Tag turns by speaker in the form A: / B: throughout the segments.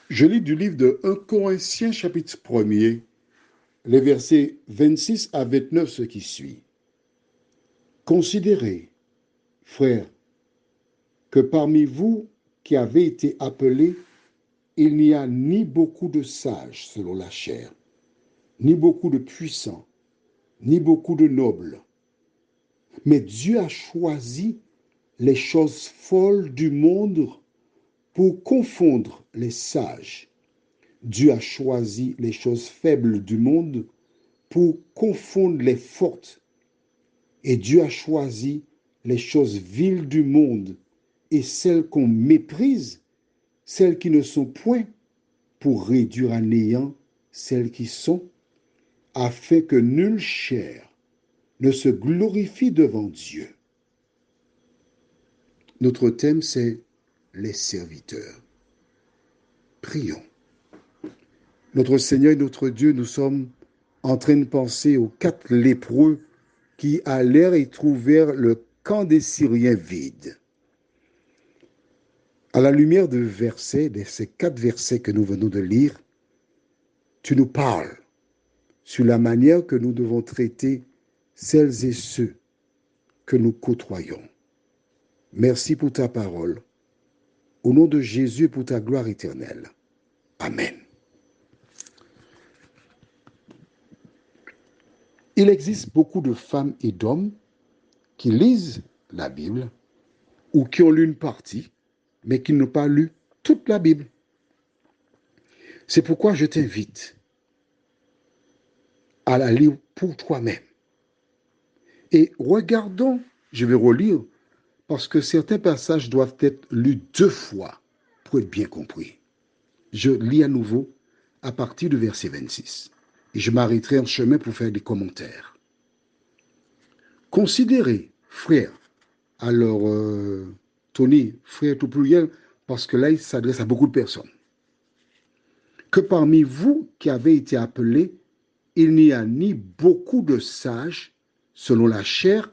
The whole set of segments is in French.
A: Je lis du livre de 1 Corinthiens chapitre 1er, les versets 26 à 29, ce qui suit. Considérez, frères, que parmi vous qui avez été appelés, il n'y a ni beaucoup de sages selon la chair, ni beaucoup de puissants, ni beaucoup de nobles. Mais Dieu a choisi les choses folles du monde pour confondre les sages. Dieu a choisi les choses faibles du monde pour confondre les fortes. Et Dieu a choisi les choses viles du monde et celles qu'on méprise, celles qui ne sont point, pour réduire à néant celles qui sont, afin que nulle chair ne se glorifie devant Dieu. Notre thème, c'est les serviteurs. Prions. Notre Seigneur et notre Dieu, nous sommes en train de penser aux 4 lépreux qui allèrent et trouvèrent le camp des Syriens vide. À la lumière de ces 4 versets que nous venons de lire, tu nous parles sur la manière que nous devons traiter celles et ceux que nous côtoyons. Merci pour ta parole. Au nom de Jésus et pour ta gloire éternelle. Amen. Il existe beaucoup de femmes et d'hommes qui lisent la Bible ou qui ont lu une partie, mais qui n'ont pas lu toute la Bible. C'est pourquoi je t'invite à la lire pour toi-même. Et regardons, je vais relire, parce que certains passages doivent être lus 2 fois pour être bien compris. Je lis à nouveau à partir du verset 26. Et je m'arrêterai en chemin pour faire des commentaires. Considérez, frères, alors Tony, frère tout pluriel, parce que là, il s'adresse à beaucoup de personnes, que parmi vous qui avez été appelés, il n'y a ni beaucoup de sages, selon la chair,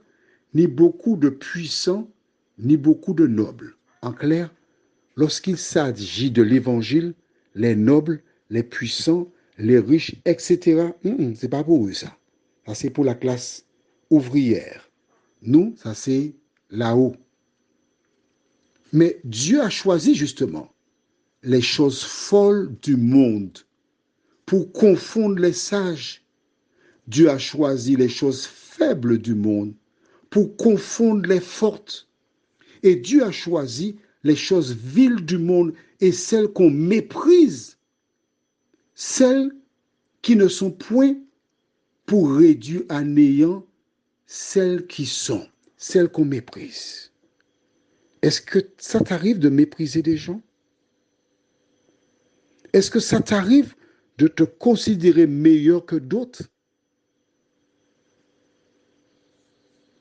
A: ni beaucoup de puissants, ni beaucoup de nobles. En clair, lorsqu'il s'agit de l'évangile, les nobles, les puissants, les riches, etc., c'est pas pour eux ça. Ça, c'est pour la classe ouvrière. Nous, ça, c'est là-haut. Mais Dieu a choisi justement les choses folles du monde pour confondre les sages. Dieu a choisi les choses faibles du monde pour confondre les fortes. Et Dieu a choisi les choses viles du monde et celles qu'on méprise, celles qui ne sont point, pour réduire à néant celles qui sont, celles qu'on méprise. Est-ce que ça t'arrive de mépriser des gens? Est-ce que ça t'arrive de te considérer meilleur que d'autres?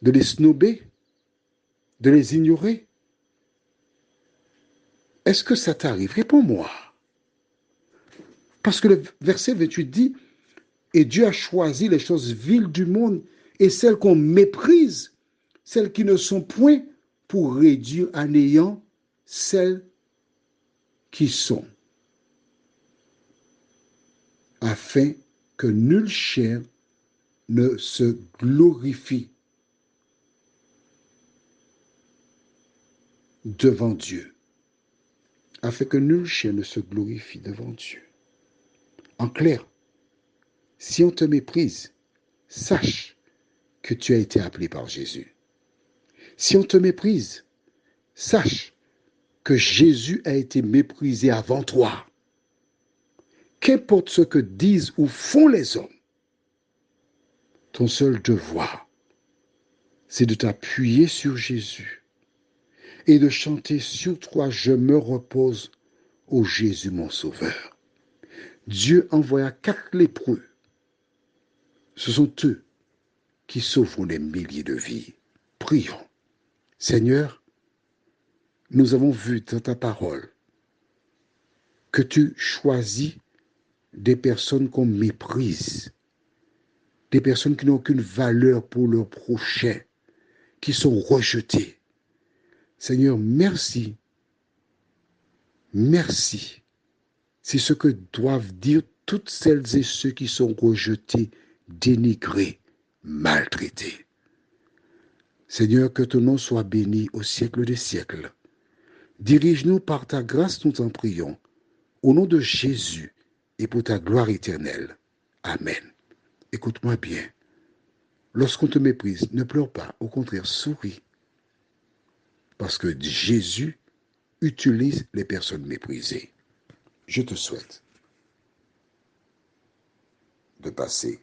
A: De les snober? De les ignorer? Est-ce que ça t'arrive? Réponds-moi. Parce que le verset 28 dit, et Dieu a choisi les choses viles du monde et celles qu'on méprise, celles qui ne sont point, pour réduire à néant celles qui sont, afin que nulle chair ne se glorifie devant Dieu. Afin que nulle chair ne se glorifie devant Dieu. En clair, si on te méprise, sache que tu as été appelé par Jésus. Si on te méprise, sache que Jésus a été méprisé avant toi. Qu'importe ce que disent ou font les hommes, ton seul devoir, c'est de t'appuyer sur Jésus et de chanter sur toi, je me repose ô Jésus mon sauveur. Dieu envoya 4 lépreux. Ce sont eux qui sauveront des milliers de vies. Prions. Seigneur, nous avons vu dans ta parole que tu choisis des personnes qu'on méprise, des personnes qui n'ont aucune valeur pour leur prochain, qui sont rejetées. Seigneur, merci. Merci C'est ce que doivent dire toutes celles et ceux qui sont rejetés, dénigrés, maltraités. Seigneur, que ton nom soit béni au siècle des siècles. Dirige-nous par ta grâce, nous t'en prions, au nom de Jésus et pour ta gloire éternelle. Amen. Écoute-moi bien. Lorsqu'on te méprise, ne pleure pas, au contraire, souris. Parce que Jésus utilise les personnes méprisées. Je te souhaite de passer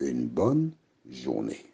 A: une bonne journée.